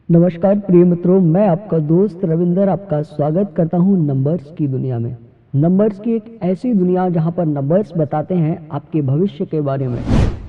नमस्कार प्रिय मित्रों, मैं आपका दोस्त रविंदर आपका स्वागत करता हूं नंबर्स की दुनिया में। नंबर्स की एक ऐसी दुनिया जहां पर नंबर्स बताते हैं आपके भविष्य के बारे में।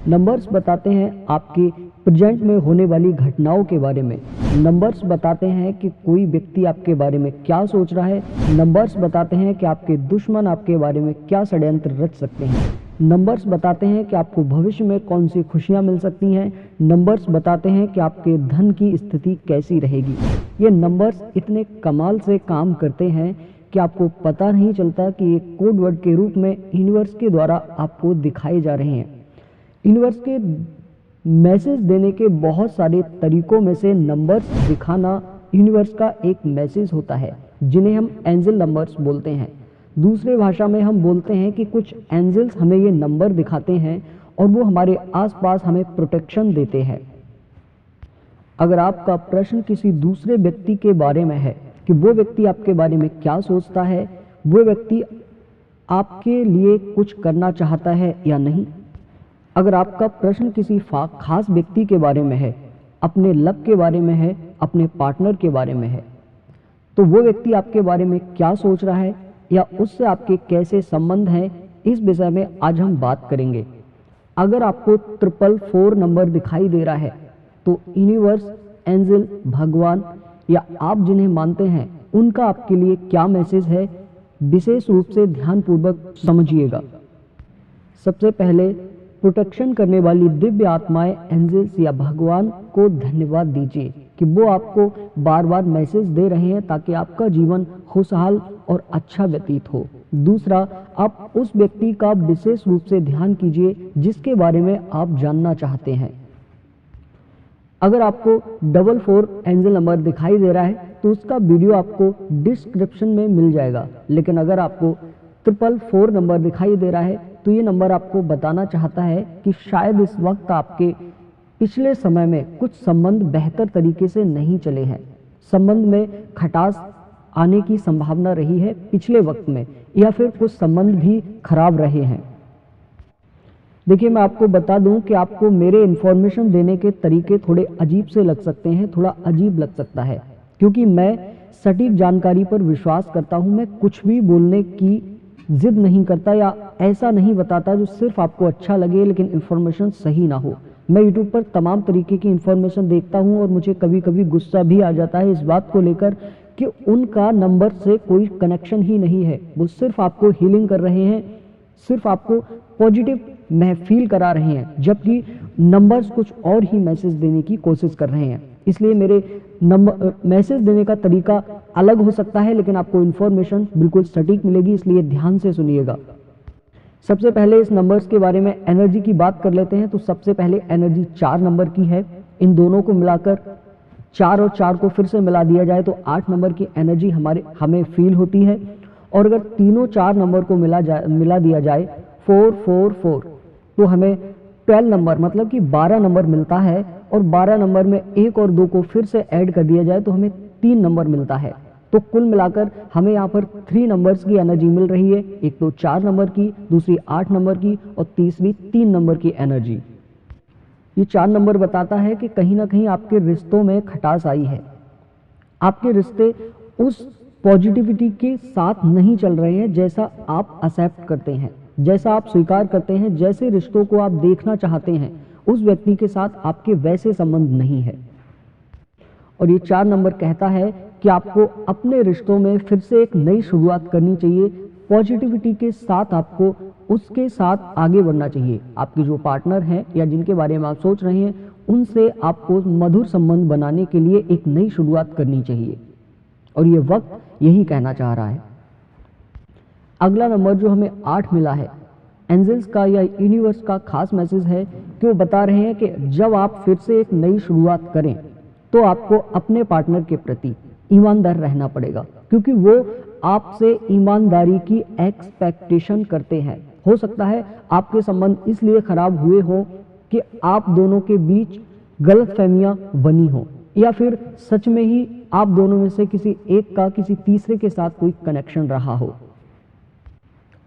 नंबर्स बताते हैं आपके प्रेजेंट में होने वाली घटनाओं के बारे में। नंबर्स बताते हैं कि कोई व्यक्ति आपके बारे में क्या सोच रहा है। नंबर्स बताते हैं कि आपके दुश्मन आपके बारे में क्या षड्यंत्र रच सकते हैं। नंबर्स बताते हैं कि आपको भविष्य में कौन सी खुशियां मिल सकती हैं। नंबर्स बताते हैं कि आपके धन की स्थिति कैसी रहेगी। ये नंबर्स इतने कमाल से काम करते हैं कि आपको पता नहीं चलता कि एक कोड वर्ड के रूप में यूनिवर्स के द्वारा आपको दिखाए जा रहे हैं। यूनिवर्स के मैसेज देने के बहुत सारे तरीकों में से नंबर्स दिखाना यूनिवर्स का एक मैसेज होता है, जिन्हें हम एंजल नंबर्स बोलते हैं। दूसरे भाषा में हम बोलते हैं कि कुछ एंजल्स हमें ये नंबर दिखाते हैं और वो हमारे आसपास हमें प्रोटेक्शन देते हैं। अगर आपका प्रश्न किसी दूसरे व्यक्ति के बारे में है कि वो व्यक्ति आपके बारे में क्या सोचता है, वो व्यक्ति आपके लिए कुछ करना चाहता है या नहीं, अगर आपका प्रश्न किसी खास व्यक्ति के बारे में है, अपने लव के बारे में है, अपने पार्टनर के बारे में है, तो वो व्यक्ति आपके बारे में क्या सोच रहा है या उससे आपके कैसे संबंध हैं, इस विषय में आज हम बात करेंगे। अगर आपको 444 नंबर दिखाई दे रहा है तो यूनिवर्स, एंजल, भगवान या आप जिन्हें मानते हैं उनका आपके लिए क्या मैसेज है, विशेष रूप से ध्यानपूर्वक समझिएगा। सबसे पहले प्रोटेक्शन करने वाली दिव्य आत्माएं, एंजल्स या भगवान को धन्यवाद दीजिए कि वो आपको बार बार मैसेज दे रहे हैं ताकि आपका जीवन खुशहाल और अच्छा व्यतीत हो। दूसरा, आप उस व्यक्ति का विशेष रूप से ध्यान कीजिए जिसके बारे में आप जानना चाहते हैं। अगर आपको 44 एंजल नंबर दिखाई दे रहा है तो उसका वीडियो आपको डिस्क्रिप्शन में मिल जाएगा, लेकिन अगर आपको 444 नंबर दिखाई दे रहा है तो ये नंबर आपको बताना चाहता है कि शायद इस वक्त आपके पिछले समय में कुछ संबंध बेहतर तरीके से नहीं चले हैं। संबंध में खटास आने की संभावना रही है पिछले वक्त में, या फिर कुछ संबंध भी खराब रहे हैं। देखिए, मैं आपको बता दूं कि आपको मेरे इन्फॉर्मेशन देने के तरीके थोड़े अजीब से लग सकते हैं, थोड़ा अजीब लग सकता है, क्योंकि मैं सटीक जानकारी पर विश्वास करता हूं। मैं कुछ भी बोलने की जिद नहीं करता या ऐसा नहीं बताता जो सिर्फ आपको अच्छा लगे लेकिन इन्फॉर्मेशन सही ना हो। मैं यूट्यूब पर तमाम तरीके की इन्फॉर्मेशन देखता हूं और मुझे कभी कभी गुस्सा भी आ जाता है इस बात को लेकर कि उनका नंबर से कोई कनेक्शन ही नहीं है। वो सिर्फ आपको हीलिंग कर रहे हैं, सिर्फ आपको पॉजिटिव महफील करा रहे हैं, जबकि नंबर्स कुछ और ही मैसेज देने की कोशिश कर रहे हैं। इसलिए मेरे नंबर मैसेज देने का तरीका अलग हो सकता है, लेकिन आपको इन्फॉर्मेशन बिल्कुल सटीक मिलेगी, इसलिए ध्यान से सुनिएगा। सबसे पहले इस नंबर्स के बारे में एनर्जी की बात कर लेते हैं। तो सबसे पहले एनर्जी 4 नंबर की है। इन दोनों को मिलाकर 4 और 4 को फिर से मिला दिया जाए तो 8 नंबर की एनर्जी हमें फील होती है। और अगर तीनों 4 नंबर को मिला दिया जाए 444 तो हमें 12 नंबर मतलब कि 12 नंबर मिलता है। और 12 नंबर में 1 और 2 को फिर से ऐड कर दिया जाए तो हमें 3 नंबर मिलता है। तो कुल मिलाकर हमें यहाँ पर 3 नंबर्स की एनर्जी मिल रही है। एक तो 4 नंबर की, दूसरी 8 नंबर की और तीसरी 3 नंबर की एनर्जी। ये 4 नंबर बताता है कि कहीं ना कहीं आपके रिश्तों में खटास आई है। आपके रिश्ते उस पॉजिटिविटी के साथ नहीं चल रहे हैं जैसा आप एक्सेप्ट करते हैं, जैसा आप स्वीकार करते हैं, जैसे रिश्तों को आप देखना चाहते हैं उस व्यक्ति के साथ आपके वैसे संबंध नहीं है। और ये 4 नंबर कहता है कि आपको अपने रिश्तों में फिर से एक नई शुरुआत करनी चाहिए। पॉजिटिविटी के साथ आपको उसके साथ आगे बढ़ना चाहिए। आपके जो पार्टनर हैं या जिनके बारे में आप सोच रहे हैं उनसे आपको मधुर संबंध बनाने के लिए एक नई शुरुआत करनी चाहिए, और ये वक्त यही कहना चाह रहा है। अगला नंबर जो हमें 8 मिला है, एंजल्स का या यूनिवर्स का खास मैसेज है कि वो बता रहे हैं कि जब आप फिर से एक नई शुरुआत करें तो आपको अपने पार्टनर के प्रति ईमानदार रहना पड़ेगा, क्योंकि वो आपसे ईमानदारी की एक्सपेक्टेशन करते हैं। हो सकता है आपके संबंध इसलिए खराब हुए हों कि आप दोनों के बीच गलतफहमियां बनी हो, या फिर सच में ही आप दोनों में से किसी एक का किसी तीसरे के साथ कोई कनेक्शन रहा हो।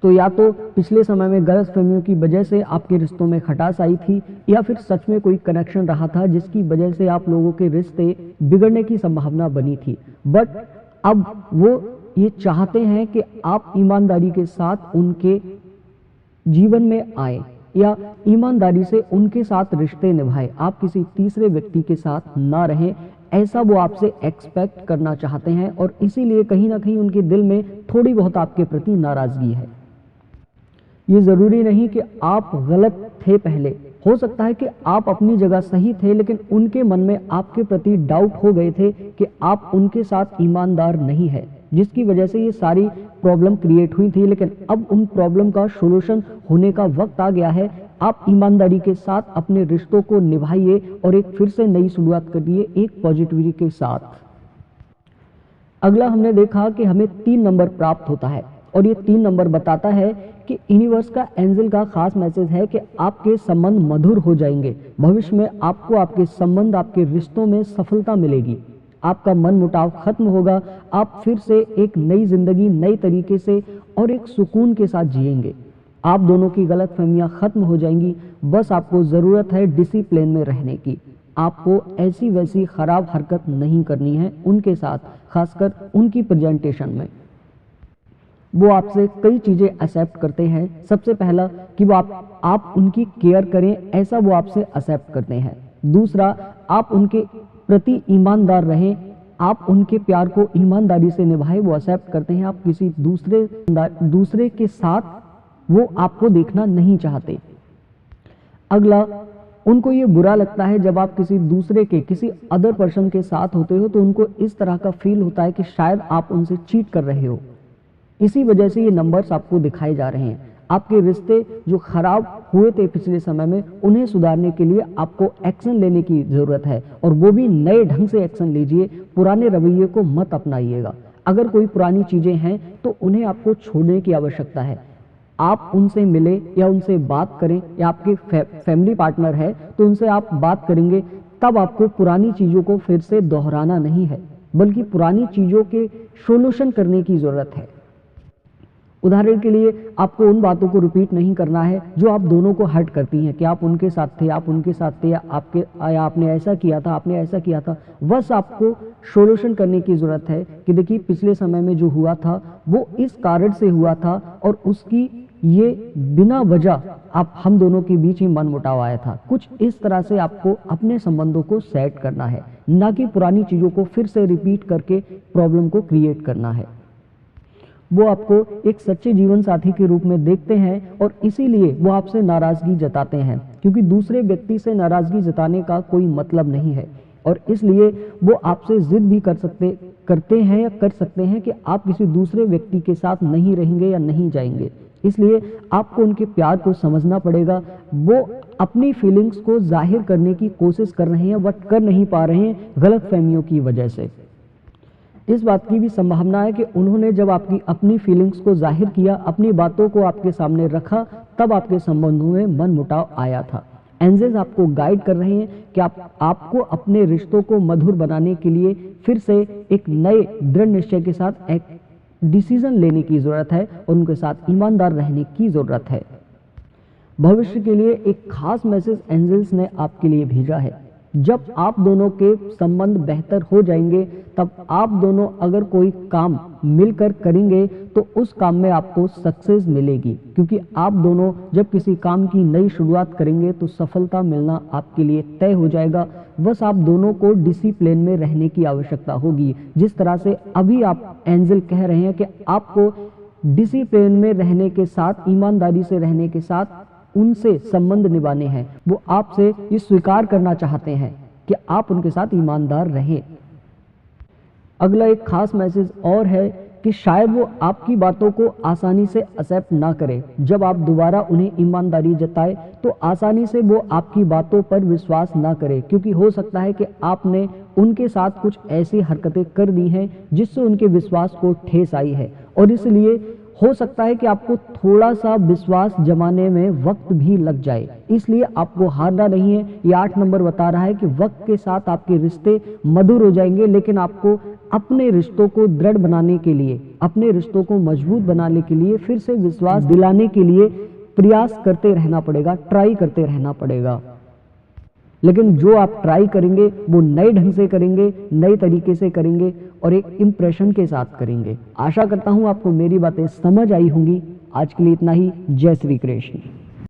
तो या तो पिछले समय में गलतफहमियों की वजह से आपके रिश्तों में खटास आई थी, या फिर सच में कोई कनेक्शन रहा था जिसकी वजह से आप लोगों के रिश्ते बिगड़ने की संभावना बनी थी। बट अब वो ये चाहते हैं कि आप ईमानदारी के साथ उनके जीवन में आए या ईमानदारी से उनके साथ रिश्ते निभाएं, आप किसी तीसरे व्यक्ति के साथ ना रहें, ऐसा वो आपसे एक्सपेक्ट करना चाहते हैं। और इसीलिए कहीं ना कहीं उनके दिल में थोड़ी बहुत आपके प्रति नाराजगी है। ये ज़रूरी नहीं कि आप गलत थे पहले, हो सकता है कि आप अपनी जगह सही थे, लेकिन उनके मन में आपके प्रति डाउट हो गए थे कि आप उनके साथ ईमानदार नहीं है, जिसकी वजह से ये सारी प्रॉब्लम क्रिएट हुई थी। लेकिन अब उन प्रॉब्लम का सॉल्यूशन होने का वक्त आ गया है। आप ईमानदारी के साथ अपने रिश्तों को निभाइए और एक फिर से नई शुरुआत करिए एक पॉजिटिविटी के साथ। अगला हमने देखा कि हमें 3 नंबर प्राप्त होता है, और ये 3 नंबर बताता है कि यूनिवर्स का एंजल का खास मैसेज है कि आपके संबंध मधुर हो जाएंगे। भविष्य में आपको आपके संबंध, आपके रिश्तों में सफलता मिलेगी, आपका मन मुटाव खत्म होगा, आप फिर से एक नई जिंदगी नए तरीके से और एक सुकून के साथ जिएंगे। आप दोनों की गलतफहमियां खत्म हो जाएंगी। बस आपको ज़रूरत है डिसिप्लिन में रहने की। आपको ऐसी वैसी खराब हरकत नहीं करनी है उनके साथ, खासकर उनकी प्रेजेंटेशन में। वो आपसे कई चीज़ें एक्सेप्ट करते हैं। सबसे पहला कि वो आप उनकी केयर करें, ऐसा वो आपसे एक्सेप्ट करते हैं। दूसरा, आप उनके प्रति ईमानदार रहें, आप उनके प्यार को ईमानदारी से निभाएं, वो एक्सेप्ट करते हैं। आप किसी दूसरे के साथ वो आपको देखना नहीं चाहते। अगला, उनको ये बुरा लगता है जब आप किसी अदर पर्सन के साथ होते हो, तो उनको इस तरह का फील होता है कि शायद आप उनसे चीट कर रहे हो। इसी वजह से ये नंबर्स आपको दिखाए जा रहे हैं। आपके रिश्ते जो खराब हुए थे पिछले समय में, उन्हें सुधारने के लिए आपको एक्शन लेने की ज़रूरत है, और वो भी नए ढंग से एक्शन लीजिए। पुराने रवैये को मत अपनाइएगा। अगर कोई पुरानी चीज़ें हैं तो उन्हें आपको छोड़ने की आवश्यकता है। आप उनसे मिले या उनसे बात करें, या आपके फैमिली पार्टनर है तो उनसे आप बात करेंगे, तब आपको पुरानी चीज़ों को फिर से दोहराना नहीं है, बल्कि पुरानी चीज़ों के सॉल्यूशन करने की ज़रूरत है। उदाहरण के लिए, आपको उन बातों को रिपीट नहीं करना है जो आप दोनों को हर्ट करती हैं, कि आप उनके साथ थे, या आपने ऐसा किया था, आपने ऐसा किया था। बस आपको सॉल्यूशन करने की ज़रूरत है कि देखिए, पिछले समय में जो हुआ था वो इस कारण से हुआ था, और उसकी ये बिना वजह हम दोनों के बीच ही मनमुटाव आया था। कुछ इस तरह से आपको अपने संबंधों को सेट करना है, ना कि पुरानी चीज़ों को फिर से रिपीट करके प्रॉब्लम को क्रिएट करना है। वो आपको एक सच्चे जीवन साथी के रूप में देखते हैं, और इसीलिए वो आपसे नाराज़गी जताते हैं, क्योंकि दूसरे व्यक्ति से नाराज़गी जताने का कोई मतलब नहीं है। और इसलिए वो आपसे जिद भी करते हैं कि आप किसी दूसरे व्यक्ति के साथ नहीं रहेंगे या नहीं जाएंगे। इसलिए आपको उनके प्यार को समझना पड़ेगा। वो अपनी फीलिंग्स को जाहिर करने की कोशिश कर रहे हैं, बट कर नहीं पा रहे हैं गलतफहमियों की वजह से। इस बात की भी संभावना है कि उन्होंने जब आपकी अपनी फीलिंग्स को जाहिर किया, अपनी बातों को आपके सामने रखा, तब आपके संबंधों में मनमुटाव आया था। एंजल्स आपको गाइड कर रहे हैं कि आपको अपने रिश्तों को मधुर बनाने के लिए फिर से एक नए दृढ़ निश्चय के साथ एक डिसीजन लेने की ज़रूरत है, और उनके साथ ईमानदार रहने की ज़रूरत है। भविष्य के लिए एक खास मैसेज एंजल्स ने आपके लिए भेजा है। जब आप दोनों के संबंध बेहतर हो जाएंगे, तब आप दोनों अगर कोई काम मिलकर करेंगे तो उस काम में आपको सक्सेस मिलेगी, क्योंकि आप दोनों जब किसी काम की नई शुरुआत करेंगे तो सफलता मिलना आपके लिए तय हो जाएगा। बस आप दोनों को डिसिप्लिन में रहने की आवश्यकता होगी। जिस तरह से अभी आप एंजल कह रहे हैं कि आपको डिसिप्लिन में रहने के साथ, ईमानदारी से रहने के साथ उनसे संबंध निभाने हैं, वो आपसे ये स्वीकार करना चाहते हैं कि आप उनके साथ ईमानदार रहें। अगला एक खास मैसेज और है कि शायद वो आपकी बातों को आसानी से एक्सेप्ट ना करें। जब आप दोबारा उन्हें ईमानदारी जताए तो आसानी से वो आपकी बातों पर विश्वास ना करें, क्योंकि हो सकता है कि आपने उनके साथ कुछ ऐसी हरकतें कर दी हैं जिससे उनके विश्वास को ठेस आई है, और इसलिए हो सकता है कि आपको थोड़ा सा विश्वास जमाने में वक्त भी लग जाए। इसलिए आपको हारना नहीं है। ये 8 नंबर बता रहा है कि वक्त के साथ आपके रिश्ते मधुर हो जाएंगे, लेकिन आपको अपने रिश्तों को दृढ़ बनाने के लिए, अपने रिश्तों को मजबूत बनाने के लिए, फिर से विश्वास दिलाने के लिए प्रयास करते रहना पड़ेगा, ट्राई करते रहना पड़ेगा। लेकिन जो आप ट्राई करेंगे वो नए ढंग से करेंगे, नए तरीके से करेंगे और एक इम्प्रेशन के साथ करेंगे। आशा करता हूं आपको मेरी बातें समझ आई होंगी। आज के लिए इतना ही। जय श्री कृष्ण।